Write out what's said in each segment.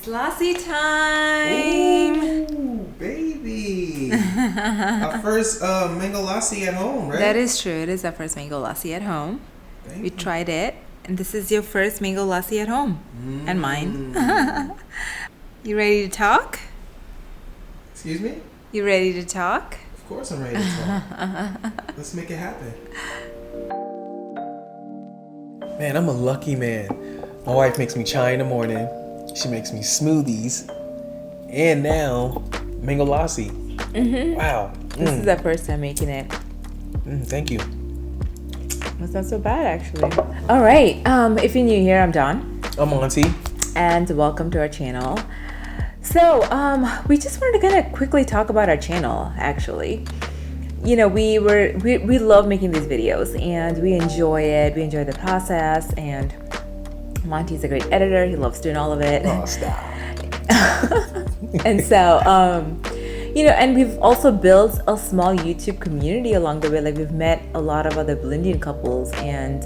It's Lassi time! Ooh, baby! Our first mango lassi at home, right? That is true. It is our first mango lassi at home. We tried it, and this is your first mango lassi at home. And mine. You ready to talk? Excuse me? You ready to talk? Of course I'm ready to talk. Let's make it happen. Man, I'm a lucky man. My wife makes me chai in the morning. She makes me smoothies. And now, mango lassi. Mm-hmm. Wow. This is our first time making it. Thank you. That's not so bad, actually. All right. If you're new here, I'm Dawn. I'm Monty. And welcome to our channel. So, we just wanted to kind of quickly talk about our channel, actually. You know, we love making these videos and we enjoy it. We enjoy the process, and Monty's a great editor. He loves doing all of it. Oh, stop. And so, you know, and we've also built a small YouTube community along the way. Like, we've met a lot of other Blindian couples, and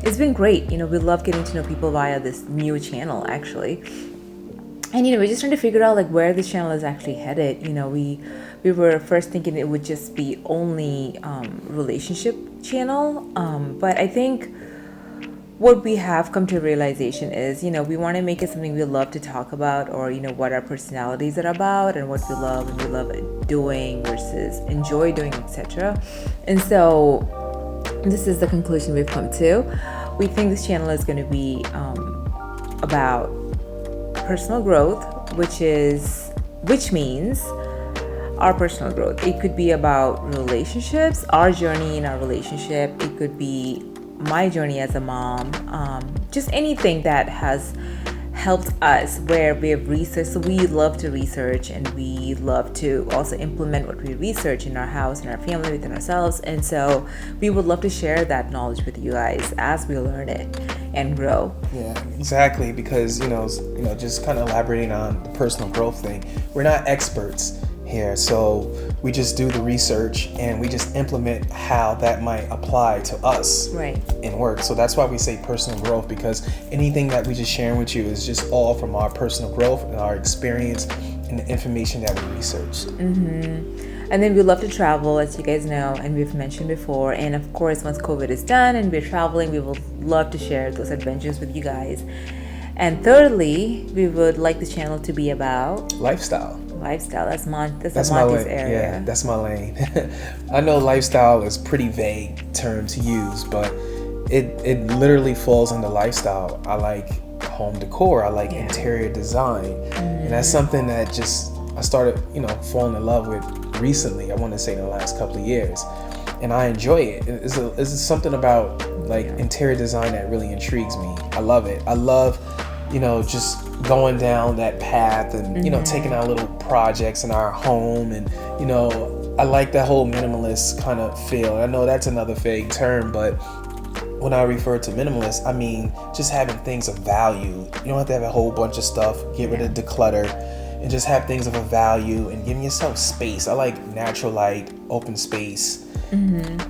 it's been great. You know, we love getting to know people via this new channel, actually. And, you know, we're just trying to figure out, like, where this channel is actually headed. You know, we were first thinking it would just be only relationship channel. But I think what we have come to a realization is, you know, we want to make it something we love to talk about, or, you know, what our personalities are about and what we love and we love doing versus enjoy doing, etc. And so this is the conclusion we've come to. We think this channel is going to be about personal growth, which means our personal growth. It could be about relationships, our journey in our relationship. It could be my journey as a mom, just anything that has helped us, where we have researched. So we love to research, and we love to also implement what we research in our house, in our family, within ourselves. And so we would love to share that knowledge with you guys as we learn it and grow. Yeah, exactly. Because, you know, just kind of elaborating on the personal growth thing, we're not experts here, so we just do the research and we just implement how that might apply to us in work. So that's why we say personal growth, because anything that we just sharing with you is just all from our personal growth and our experience and the information that we researched. And then we love to travel, as you guys know, and we've mentioned before. And of course, once COVID is done and we're traveling, we will love to share those adventures with you guys. And thirdly, we would like the channel to be about lifestyle. That's Monty's area. Yeah, that's my lane. I know lifestyle is pretty vague term to use, but it literally falls under lifestyle. I like home decor. I like interior design, and that's something that I started, you know, falling in love with recently. I want to say in the last couple of years, and I enjoy it. It's something about like interior design that really intrigues me. I love it. I love, you know, just going down that path and, you know, taking out little projects in our home. And, you know, I like that whole minimalist kind of feel. I know that's another vague term, but when I refer to minimalist, I mean just having things of value. You don't have to have a whole bunch of stuff. Get rid of the clutter and just have things of a value and giving yourself space. I like natural light, open space,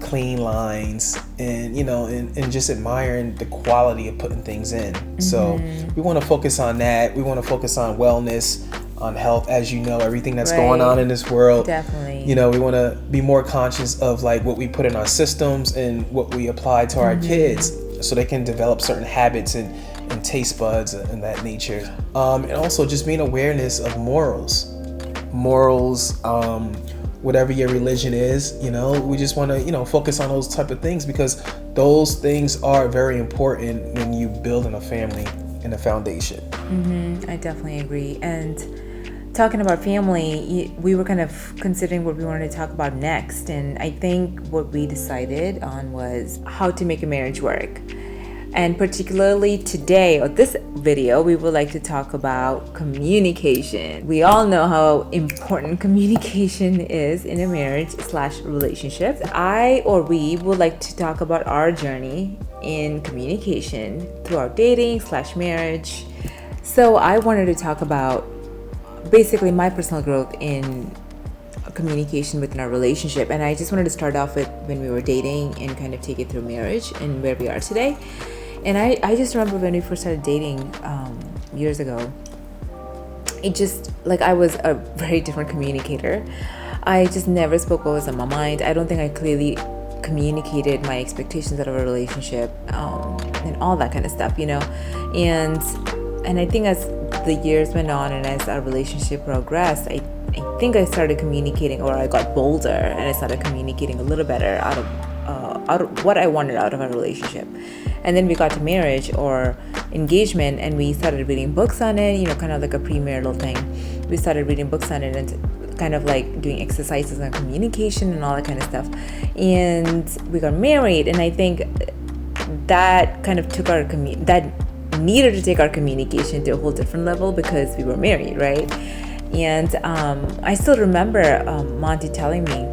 clean lines, and, you know, and just admiring the quality of putting things in. So we want to focus on that. We want to focus on wellness, on health, as you know, everything that's going on in this world. Definitely. You know, we want to be more conscious of like what we put in our systems and what we apply to our kids, so they can develop certain habits and taste buds and that nature. And also just being awareness of morals, whatever your religion is, you know, we just want to, you know, focus on those type of things, because those things are very important when you building a family and a foundation. I definitely agree. And talking about family, we were kind of considering what we wanted to talk about next. And I think what we decided on was how to make a marriage work. And particularly today, or this video, we would like to talk about communication. We all know how important communication is in a marriage/relationship. We would like to talk about our journey in communication through our dating/marriage. So I wanted to talk about basically my personal growth in communication within our relationship. And I just wanted to start off with when we were dating and kind of take it through marriage and where we are today. And I just remember when we first started dating years ago, it just, like, I was a very different communicator. I just never spoke what was on my mind. I don't think I clearly communicated my expectations out of a relationship, and all that kind of stuff, and I think as the years went on and as our relationship progressed, I think I started communicating, or I got bolder and I started communicating a little better out of what I wanted out of a relationship. And then we got to marriage or engagement, and we started reading books on it, kind of like a premarital thing. We started reading books on it and kind of like doing exercises on communication and all that kind of stuff. And we got married, and I think that kind of took that needed to take our communication to a whole different level because we were married, right? And I still remember Monty telling me,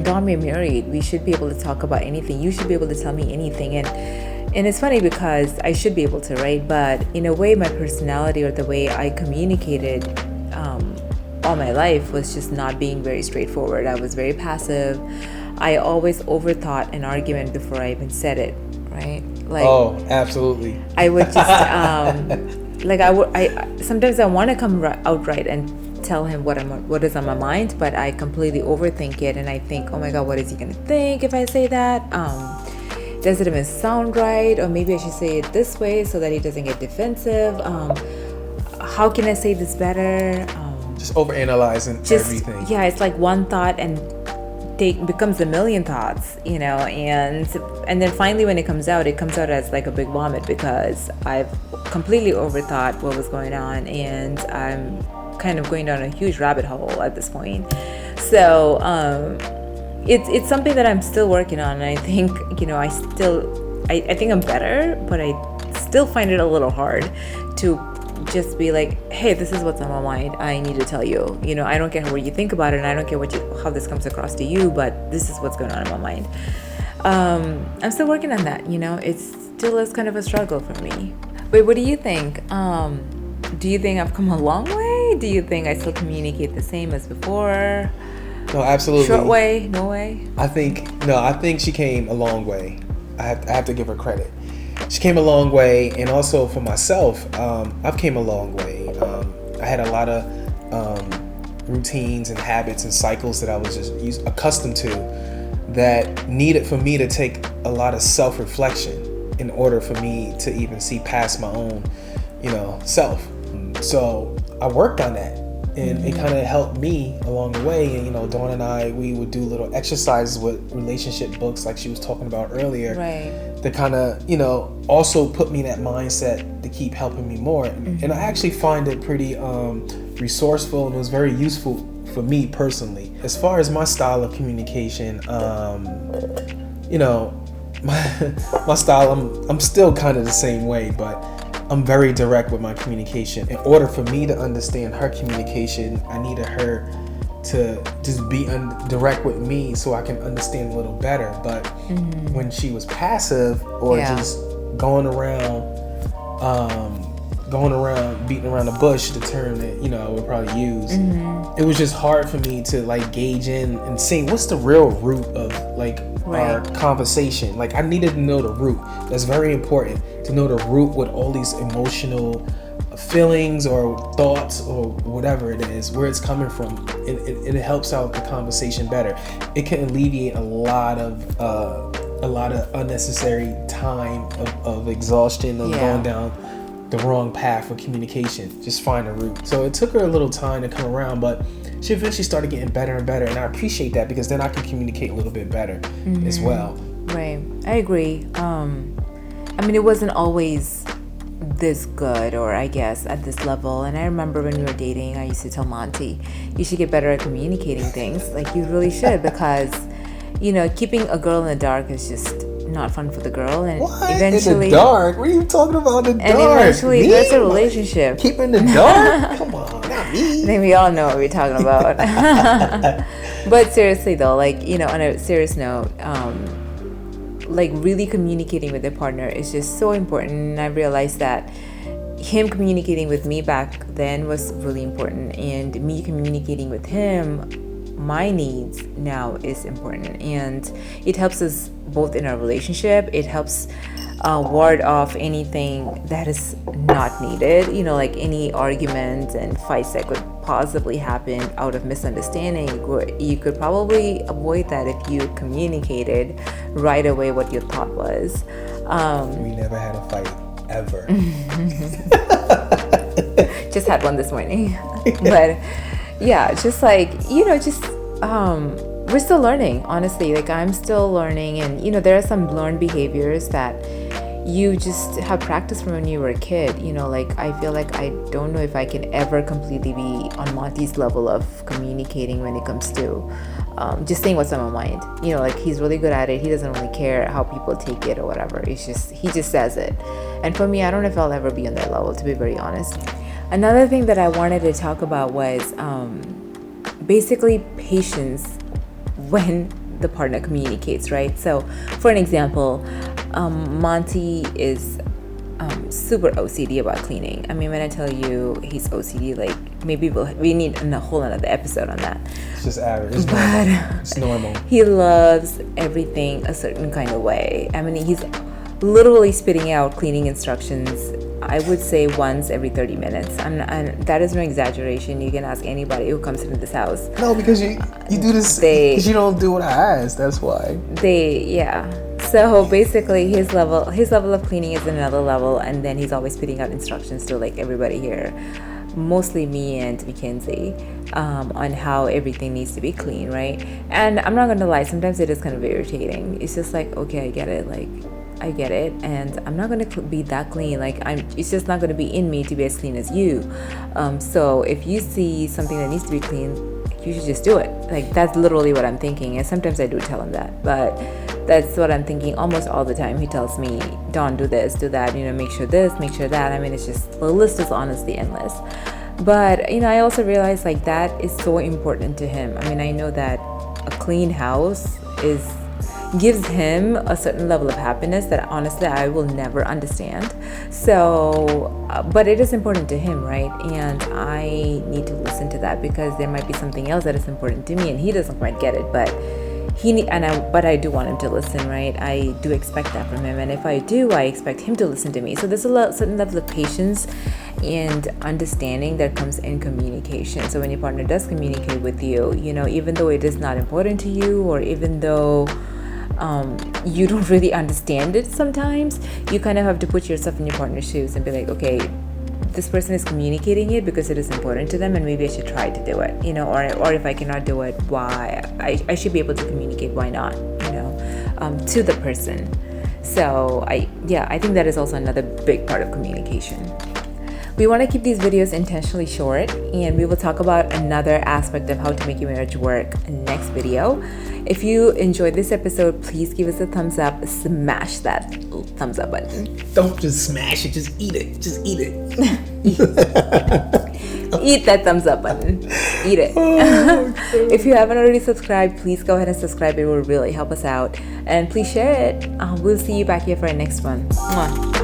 Dawn, we're married. We should be able to talk about anything. You should be able to tell me anything. And it's funny because I should be able to, right? But in a way, my personality or the way I communicated all my life was just not being very straightforward. I was very passive. I always overthought an argument before I even said it, right? Like, oh, absolutely. I would just I sometimes I want to come outright and tell him what is on my mind, but I completely overthink it, and I think, oh my god, what is he gonna think if I say that? Does it even sound right? Or maybe I should say it this way so that he doesn't get defensive. How can I say this better? Just overanalyzing everything. Yeah, it's like one thought and becomes a million thoughts, and then finally when it comes out as like a big vomit because I've completely overthought what was going on, and I'm kind of going down a huge rabbit hole at this point. So it's something that I'm still working on, and I think I think I'm better, but I still find it a little hard to just be like, hey, this is what's on my mind. I need to tell you. I don't care what you think about it, and I don't care how this comes across to you, but this is what's going on in my mind. I'm still working on that. It still is kind of a struggle for me. Wait, what do you think? Do you think I've come a long way? Do you think I still communicate the same as before? No, absolutely. Short way? No way? I think she came a long way. I have to give her credit. She came a long way, and also for myself, I've came a long way. I had a lot of routines and habits and cycles that I was just accustomed to that needed for me to take a lot of self-reflection in order for me to even see past my own, self. So I worked on that, and it kind of helped me along the way. And Dawn and I, we would do little exercises with relationship books, like she was talking about earlier, right? That kind of also put me in that mindset to keep helping me more. And I actually find it pretty resourceful, and it was very useful for me personally. As far as my style of communication, my style, I'm still kind of the same way, but I'm very direct with my communication. In order for me to understand her communication, I needed her to just be direct with me so I can understand a little better. But when she was passive or just going around beating around the bush, the term that I would probably use, it was just hard for me to like gauge in and see what's the real root of like our conversation. Like I needed to know the root. That's very important, to know the root with all these emotional feelings or thoughts or whatever it is, where it's coming from. It helps out the conversation better. It can alleviate a lot of unnecessary time of exhaustion of going down the wrong path for communication. Just find a root. So it took her a little time to come around, but she eventually started getting better and better, and I appreciate that because then I can communicate a little bit better as well. Right, I agree. It wasn't always this good, or I guess at this level. And I remember when we were dating, I used to tell Monty, you should get better at communicating things. Like you really should, because keeping a girl in the dark is just not fun for the girl. And what? eventually, in the dark? What are you talking about in the dark? And eventually, there's a relationship. Keep in the dark? Come on, not me. I think we all know what we're talking about. But seriously though, like on a serious note, like really communicating with their partner is just so important. And I realized that him communicating with me back then was really important, and me communicating with him my needs now is important, and it helps us both in our relationship. It helps ward off anything that is not needed, like any arguments and fights that could possibly happen out of misunderstanding. You could probably avoid that if you communicated right away what your thought was. We never had a fight ever. Just had one this morning. But yeah, just like, we're still learning, honestly. Like, I'm still learning, and there are some learned behaviors that you just have practiced from when you were a kid. Like, I feel like I don't know if I can ever completely be on Monty's level of communicating when it comes to just saying what's on my mind. Like, he's really good at it. He doesn't really care how people take it or whatever. He just says it. And for me, I don't know if I'll ever be on that level, to be very honest. Another thing that I wanted to talk about was basically patience when the partner communicates, right? So for an example, Monty is super OCD about cleaning. I mean, when I tell you he's OCD, like, maybe we need a whole another episode on that. It's just average. It's normal. It's normal. He loves everything a certain kind of way. I mean, he's literally spitting out cleaning instructions, I would say, once every 30 minutes. And that is no exaggeration. You can ask anybody who comes into this house. No, because you do this because you don't do what I ask. That's why. So basically, his level of cleaning is another level, and then he's always spitting out instructions to, like, everybody here, mostly me and Mackenzie, on how everything needs to be clean, right? And I'm not gonna lie, sometimes it is kind of irritating. It's just like, okay, I get it, like, I get it, and I'm not gonna be that clean. Like, it's just not gonna be in me to be as clean as you. So if you see something that needs to be clean, you should just do it. Like, that's literally what I'm thinking. And sometimes I do tell him that, but that's what I'm thinking almost all the time. He tells me, Dawn, do this, do that, make sure this, make sure that. I mean, it's just, the list is honestly endless. But, I also realize, like, that is so important to him. I mean, I know that a clean house gives him a certain level of happiness that honestly I will never understand. So, but it is important to him, right? And I need to listen to that, because there might be something else that is important to me and he doesn't quite get it, but I do want him to listen, right? I do expect that from him, and if I do, I expect him to listen to me. So there's a certain level of patience and understanding that comes in communication. So when your partner does communicate with you, even though it is not important to you, or even though you don't really understand it sometimes, you kind of have to put yourself in your partner's shoes and be like, okay, this person is communicating it because it is important to them, and maybe I should try to do it, or if I cannot do it, why? I should be able to communicate why not, to the person. So I think that is also another big part of communication. We want to keep these videos intentionally short, and we will talk about another aspect of how to make your marriage work next video. If you enjoyed this episode, please give us a thumbs up. Smash that thumbs up button. Don't just smash it, just eat it. Just eat it. Eat that thumbs up button. Eat it. If you haven't already subscribed, please go ahead and subscribe. It will really help us out. And please share it. We'll see you back here for our next one. Mwah.